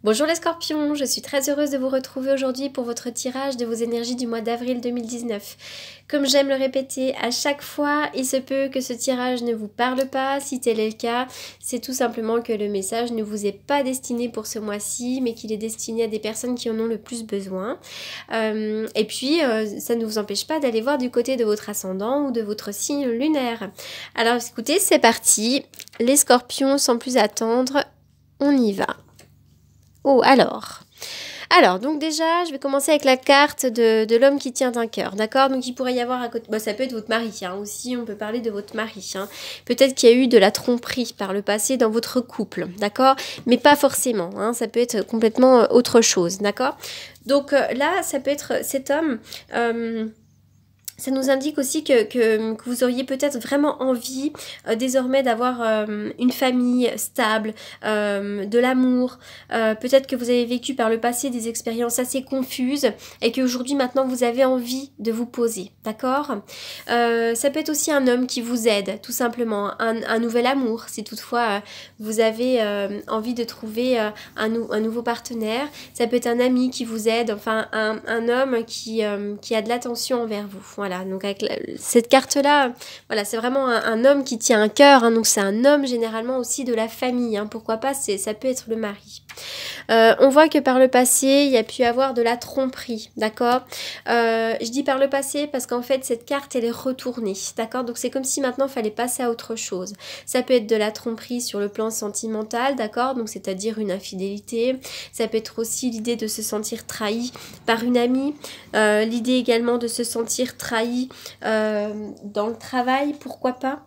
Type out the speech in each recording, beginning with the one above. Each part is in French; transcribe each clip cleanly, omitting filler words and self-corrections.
Bonjour les scorpions, je suis très heureuse de vous retrouver aujourd'hui pour votre tirage de vos énergies du mois d'avril 2019. Comme j'aime le répéter à chaque fois, il se peut que ce tirage ne vous parle pas. Si tel est le cas, c'est tout simplement que le message ne vous est pas destiné pour ce mois-ci, mais qu'il est destiné à des personnes qui en ont le plus besoin. Et puis, ça ne vous empêche pas d'aller voir du côté de votre ascendant ou de votre signe lunaire. Alors écoutez, c'est parti. Les scorpions, sans plus attendre, on y va. Oh, alors, donc déjà, je vais commencer avec la carte de l'homme qui tient un cœur, d'accord? Donc il pourrait y avoir à côté, bon, ça peut être votre mari, hein, aussi, on peut parler de votre mari, hein. Peut-être qu'il y a eu de la tromperie par le passé dans votre couple, d'accord? Mais pas forcément, hein, ça peut être complètement autre chose, d'accord? Donc là, ça peut être cet homme... ça nous indique aussi que vous auriez peut-être vraiment envie désormais d'avoir une famille stable, de l'amour. Peut-être que vous avez vécu par le passé des expériences assez confuses et qu'aujourd'hui maintenant vous avez envie de vous poser, d'accord? Ça peut être aussi un homme qui vous aide, tout simplement, un nouvel amour, si toutefois vous avez envie de trouver un nouveau partenaire. Ça peut être un ami qui vous aide, enfin un homme qui a de l'attention envers vous. Voilà, donc avec cette carte-là, voilà, c'est vraiment un homme qui tient un cœur, hein, donc c'est un homme généralement aussi de la famille, hein, pourquoi pas, ça peut être le mari. On voit que par le passé, il y a pu avoir de la tromperie, d'accord? Je dis par le passé parce qu'en fait, cette carte, elle est retournée, d'accord? Donc c'est comme si maintenant, il fallait passer à autre chose. Ça peut être de la tromperie sur le plan sentimental, d'accord? Donc c'est-à-dire une infidélité. Ça peut être aussi l'idée de se sentir trahi par une amie. L'idée également de se sentir trahi dans le travail, pourquoi pas?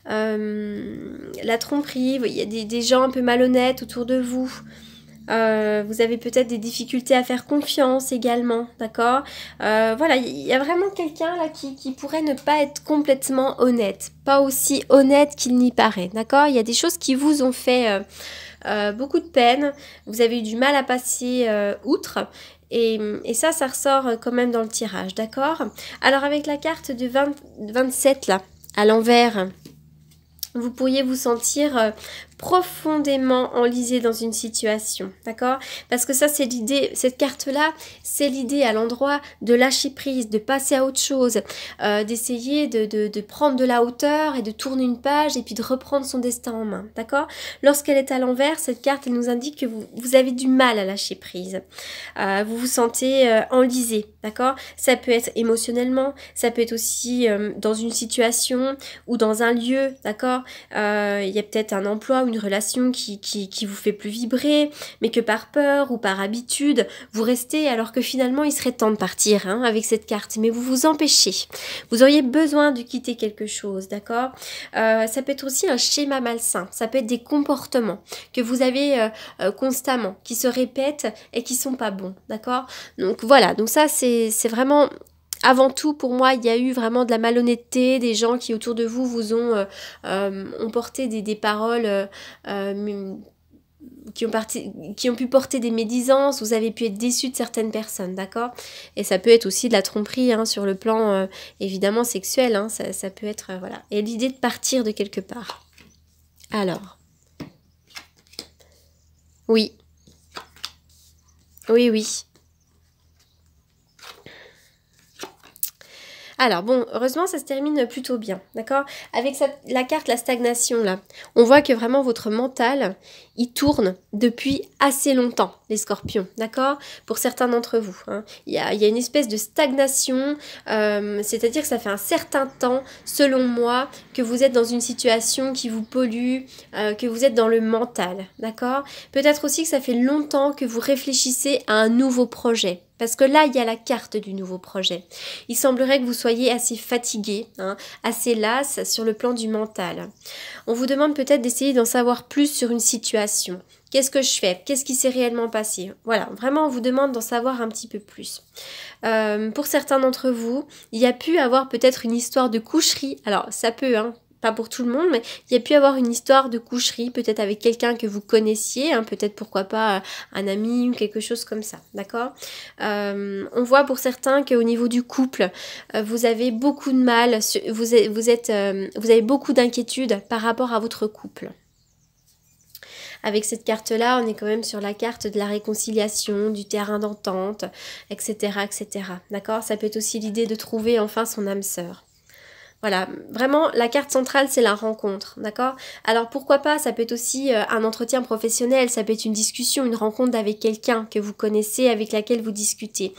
La tromperie, il y a des gens un peu malhonnêtes autour de vous. Vous avez peut-être des difficultés à faire confiance également, d'accord? Voilà, il y a vraiment quelqu'un là qui pourrait ne pas être complètement honnête, pas aussi honnête qu'il n'y paraît, d'accord? Il y a des choses qui vous ont fait beaucoup de peine, vous avez eu du mal à passer outre. Et ça ressort quand même dans le tirage, d'accord? Alors avec la carte de 27 là, à l'envers, vous pourriez vous sentir profondément enlisé dans une situation, d'accord? Parce que ça, c'est l'idée, cette carte-là, c'est l'idée à l'endroit de lâcher prise, de passer à autre chose, d'essayer de prendre de la hauteur et de tourner une page et puis de reprendre son destin en main, d'accord? Lorsqu'elle est à l'envers, cette carte, elle nous indique que vous avez du mal à lâcher prise. Vous vous sentez enlisé, d'accord? Ça peut être émotionnellement, ça peut être aussi dans une situation ou dans un lieu, d'accord? Il y a peut-être un emploi ou une relation qui vous fait plus vibrer, mais que par peur ou par habitude, vous restez alors que finalement il serait temps de partir, hein, avec cette carte, mais vous vous empêchez. Vous auriez besoin de quitter quelque chose, d'accord? Ça peut être aussi un schéma malsain, ça peut être des comportements que vous avez constamment, qui se répètent et qui sont pas bons, d'accord? Donc voilà, donc ça c'est vraiment... Avant tout, pour moi, il y a eu vraiment de la malhonnêteté, des gens qui autour de vous vous ont porté des paroles qui ont pu porter des médisances, vous avez pu être déçu de certaines personnes, d'accord? Et ça peut être aussi de la tromperie, hein, sur le plan évidemment sexuel, hein, ça peut être, voilà. Et l'idée de partir de quelque part. Alors, oui, oui. Alors bon, heureusement ça se termine plutôt bien, d'accord? Avec la carte, la stagnation là, on voit que vraiment votre mental, il tourne depuis assez longtemps, les scorpions, d'accord? Pour certains d'entre vous, hein. Il y a une espèce de stagnation, c'est-à-dire que ça fait un certain temps, selon moi, que vous êtes dans une situation qui vous pollue, que vous êtes dans le mental, d'accord? Peut-être aussi que ça fait longtemps que vous réfléchissez à un nouveau projet. Parce que là, il y a la carte du nouveau projet. Il semblerait que vous soyez assez fatigué, hein, assez lasse sur le plan du mental. On vous demande peut-être d'essayer d'en savoir plus sur une situation. Qu'est-ce que je fais? Qu'est-ce qui s'est réellement passé? Voilà, vraiment, on vous demande d'en savoir un petit peu plus. Pour certains d'entre vous, il y a pu avoir peut-être une histoire de coucherie. Alors, ça peut, hein. Pas pour tout le monde, mais il y a pu avoir une histoire de coucherie, peut-être avec quelqu'un que vous connaissiez, hein, peut-être pourquoi pas un ami ou quelque chose comme ça, d'accord? On voit pour certains qu'au niveau du couple, vous avez beaucoup de mal, vous avez beaucoup d'inquiétudes par rapport à votre couple. Avec cette carte-là, on est quand même sur la carte de la réconciliation, du terrain d'entente, etc., etc. D'accord? Ça peut être aussi l'idée de trouver enfin son âme sœur. Voilà, vraiment, la carte centrale, c'est la rencontre, d'accord? Alors, pourquoi pas, ça peut être aussi un entretien professionnel, ça peut être une discussion, une rencontre avec quelqu'un que vous connaissez, avec laquelle vous discutez.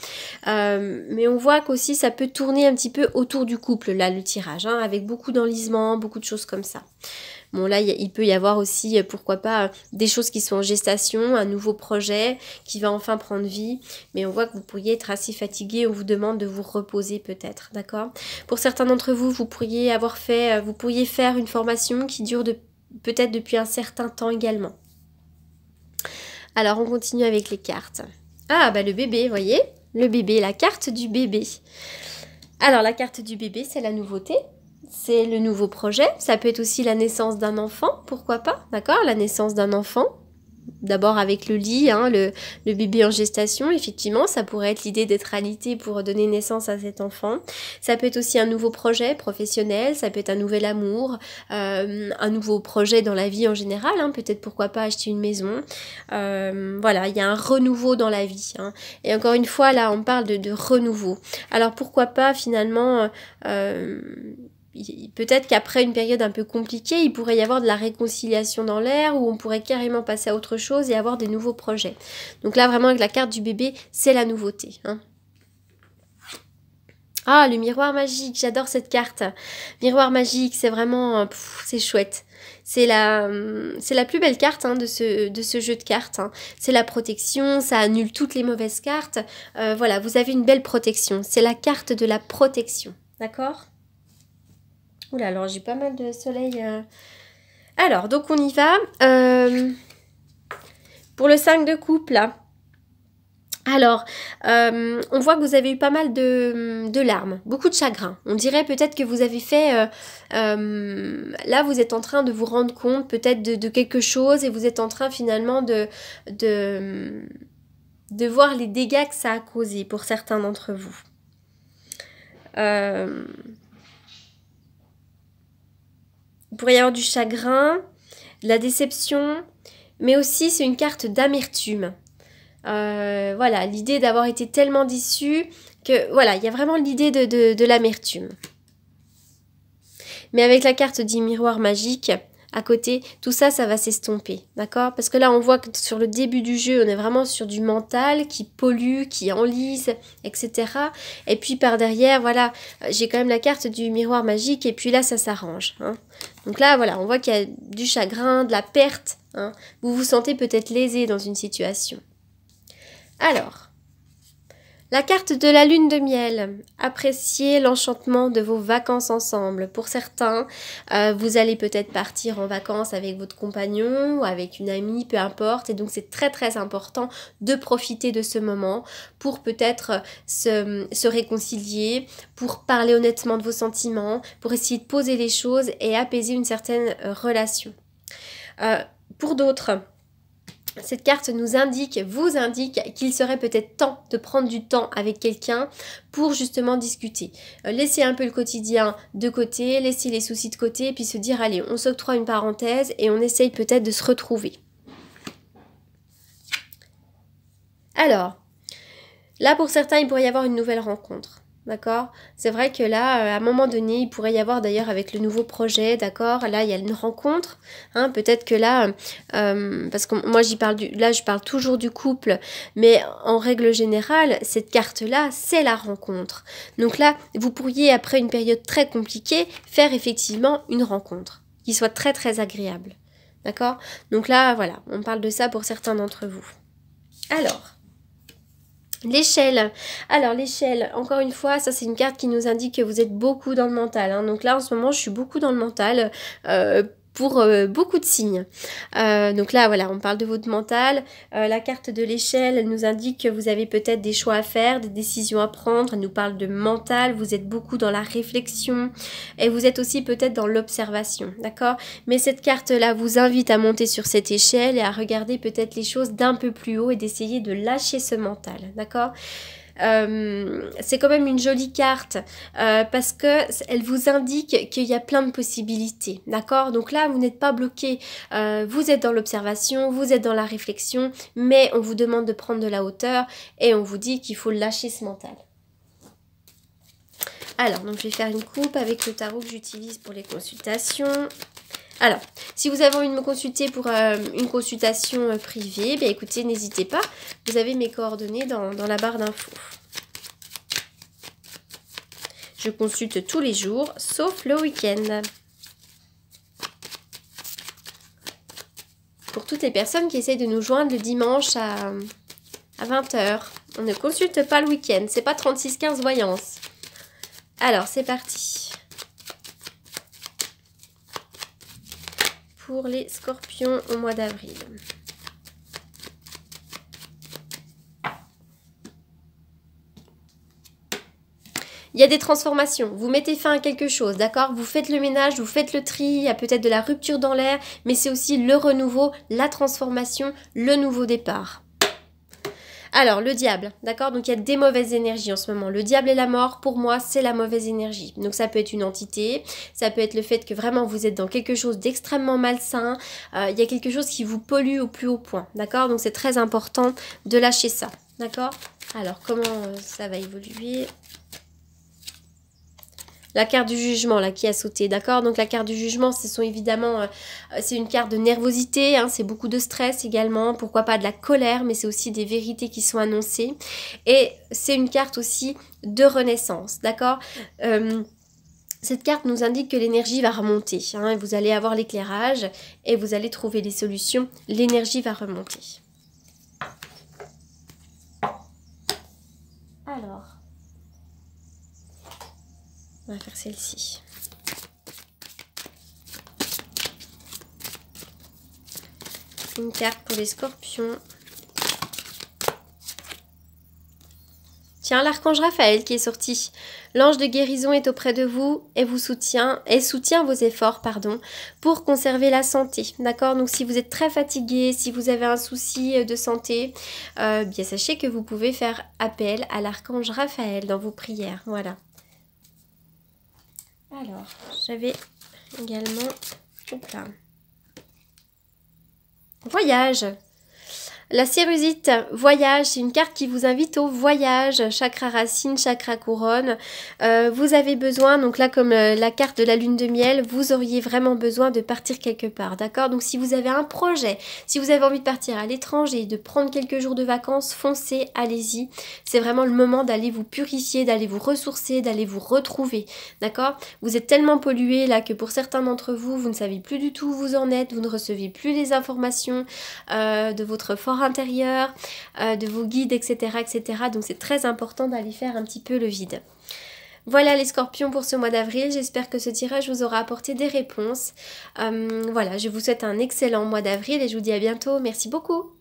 Mais on voit qu'aussi, ça peut tourner un petit peu autour du couple, là, le tirage, hein, avec beaucoup d'enlisement, beaucoup de choses comme ça. Bon, là, il peut y avoir aussi, pourquoi pas, des choses qui sont en gestation, un nouveau projet qui va enfin prendre vie. Mais on voit que vous pourriez être assez fatigué, on vous demande de vous reposer peut-être, d'accord? Pour certains d'entre vous, vous pourriez faire une formation qui dure peut-être depuis un certain temps également. Alors, on continue avec les cartes. Ah, bah le bébé, vous voyez? Le bébé, la carte du bébé. Alors, la carte du bébé, c'est la nouveauté. C'est le nouveau projet, ça peut être aussi la naissance d'un enfant, pourquoi pas, d'accord? La naissance d'un enfant, d'abord avec le lit, hein, le bébé en gestation, effectivement, ça pourrait être l'idée d'être alité pour donner naissance à cet enfant. Ça peut être aussi un nouveau projet professionnel, ça peut être un nouvel amour, un nouveau projet dans la vie en général, hein, peut-être pourquoi pas acheter une maison. Voilà, il y a un renouveau dans la vie. Hein. Et encore une fois, là, on parle de renouveau. Alors pourquoi pas finalement... peut-être qu'après une période un peu compliquée, il pourrait y avoir de la réconciliation dans l'air où on pourrait carrément passer à autre chose et avoir des nouveaux projets. Donc là, vraiment, avec la carte du bébé, c'est la nouveauté. Hein. Ah, le miroir magique, j'adore cette carte. Miroir magique, c'est vraiment... c'est chouette. C'est la plus belle carte hein, de ce jeu de cartes. Hein. C'est la protection, ça annule toutes les mauvaises cartes. Voilà, vous avez une belle protection. C'est la carte de la protection. D'accord ? Oula, alors j'ai pas mal de soleil. Alors, donc on y va. Pour le 5 de coupe, là. Alors, on voit que vous avez eu pas mal de larmes, beaucoup de chagrin. On dirait peut-être que vous avez fait... là, vous êtes en train de vous rendre compte peut-être de quelque chose et vous êtes en train finalement de voir les dégâts que ça a causé pour certains d'entre vous. Il pourrait y avoir du chagrin, de la déception, mais aussi c'est une carte d'amertume. Voilà, l'idée d'avoir été tellement déçu que voilà, il y a vraiment l'idée de l'amertume. Mais avec la carte du miroir magique à côté, tout ça, ça va s'estomper, d'accord? Parce que là, on voit que sur le début du jeu, on est vraiment sur du mental qui pollue, qui enlise, etc. Et puis par derrière, voilà, j'ai quand même la carte du miroir magique et puis là, ça s'arrange. Hein. Donc là, voilà, on voit qu'il y a du chagrin, de la perte. Hein. Vous vous sentez peut-être lésé dans une situation. Alors, la carte de la lune de miel. Appréciez l'enchantement de vos vacances ensemble. Pour certains, vous allez peut-être partir en vacances avec votre compagnon ou avec une amie, peu importe. Et donc, c'est très très important de profiter de ce moment pour peut-être se réconcilier, pour parler honnêtement de vos sentiments, pour essayer de poser les choses et apaiser une certaine relation. Pour d'autres... Cette carte vous indique qu'il serait peut-être temps de prendre du temps avec quelqu'un pour justement discuter. Laisser un peu le quotidien de côté, laisser les soucis de côté et puis se dire allez, on s'octroie une parenthèse et on essaye peut-être de se retrouver. Alors, là pour certains, il pourrait y avoir une nouvelle rencontre. D'accord? C'est vrai que là, à un moment donné, il pourrait y avoir d'ailleurs avec le nouveau projet, d'accord? Là, il y a une rencontre. Hein, peut-être que là, parce que moi, je parle toujours du couple, mais en règle générale, cette carte-là, c'est la rencontre. Donc là, vous pourriez, après une période très compliquée, faire effectivement une rencontre qui soit très très agréable. D'accord? Donc là, voilà, on parle de ça pour certains d'entre vous. Alors... l'échelle. Alors l'échelle, encore une fois, ça c'est une carte qui nous indique que vous êtes beaucoup dans le mental. Hein. Donc là en ce moment je suis beaucoup dans le mental pour beaucoup de signes. Donc là voilà, on parle de votre mental. La carte de l'échelle, elle nous indique que vous avez peut-être des choix à faire, des décisions à prendre. Elle nous parle de mental, vous êtes beaucoup dans la réflexion et vous êtes aussi peut-être dans l'observation. D'accord? Mais cette carte-là vous invite à monter sur cette échelle et à regarder peut-être les choses d'un peu plus haut et d'essayer de lâcher ce mental. D'accord? c'est quand même une jolie carte parce que elle vous indique qu'il y a plein de possibilités, d'accord? Donc là, vous n'êtes pas bloqué, vous êtes dans l'observation, vous êtes dans la réflexion, mais on vous demande de prendre de la hauteur et on vous dit qu'il faut lâcher ce mental. Alors, donc je vais faire une coupe avec le tarot que j'utilise pour les consultations. Alors, si vous avez envie de me consulter pour une consultation privée, bien écoutez, n'hésitez pas. Vous avez mes coordonnées dans la barre d'infos. Je consulte tous les jours, sauf le week-end. Pour toutes les personnes qui essayent de nous joindre le dimanche à 20 h, on ne consulte pas le week-end. C'est pas 36-15 voyance. Alors, c'est parti. Pour les scorpions au mois d'avril. Il y a des transformations, vous mettez fin à quelque chose, d'accord? Vous faites le ménage, vous faites le tri, il y a peut-être de la rupture dans l'air, mais c'est aussi le renouveau, la transformation, le nouveau départ. Alors, le diable, d'accord? Donc, il y a des mauvaises énergies en ce moment. Le diable et la mort, pour moi, c'est la mauvaise énergie. Donc, ça peut être une entité, ça peut être le fait que vraiment vous êtes dans quelque chose d'extrêmement malsain. Il y a quelque chose qui vous pollue au plus haut point, d'accord? Donc, c'est très important de lâcher ça, d'accord? Alors, comment ça va évoluer? La carte du jugement là qui a sauté, d'accord? Donc la carte du jugement, ce sont évidemment, c'est une carte de nervosité, hein, c'est beaucoup de stress également, pourquoi pas de la colère, mais c'est aussi des vérités qui sont annoncées. Et c'est une carte aussi de renaissance, d'accord? Cette carte nous indique que l'énergie va remonter, hein, et vous allez avoir l'éclairage et vous allez trouver des solutions, l'énergie va remonter. Alors... on va faire celle-ci. Une carte pour les scorpions. Tiens, l'archange Raphaël qui est sorti. L'ange de guérison est auprès de vous et vous soutient vos efforts, pardon, pour conserver la santé. D'accord? Donc si vous êtes très fatigué, si vous avez un souci de santé, bien sachez que vous pouvez faire appel à l'archange Raphaël dans vos prières. Voilà. Alors, j'avais également... hop là. Voyage. La cérusite, voyage, c'est une carte qui vous invite au voyage, chakra racine, chakra couronne. Vous avez besoin, donc là comme la carte de la lune de miel, vous auriez vraiment besoin de partir quelque part, d'accord? Donc si vous avez un projet, si vous avez envie de partir à l'étranger, de prendre quelques jours de vacances, foncez, allez-y. C'est vraiment le moment d'aller vous purifier, d'aller vous ressourcer, d'aller vous retrouver, d'accord? Vous êtes tellement pollué là que pour certains d'entre vous, vous ne savez plus du tout où vous en êtes, vous ne recevez plus les informations de votre fort intérieur, de vos guides, etc. etc. Donc c'est très important d'aller faire un petit peu le vide. Voilà les scorpions pour ce mois d'avril, j'espère que ce tirage vous aura apporté des réponses. Voilà, je vous souhaite un excellent mois d'avril et je vous dis à bientôt, merci beaucoup.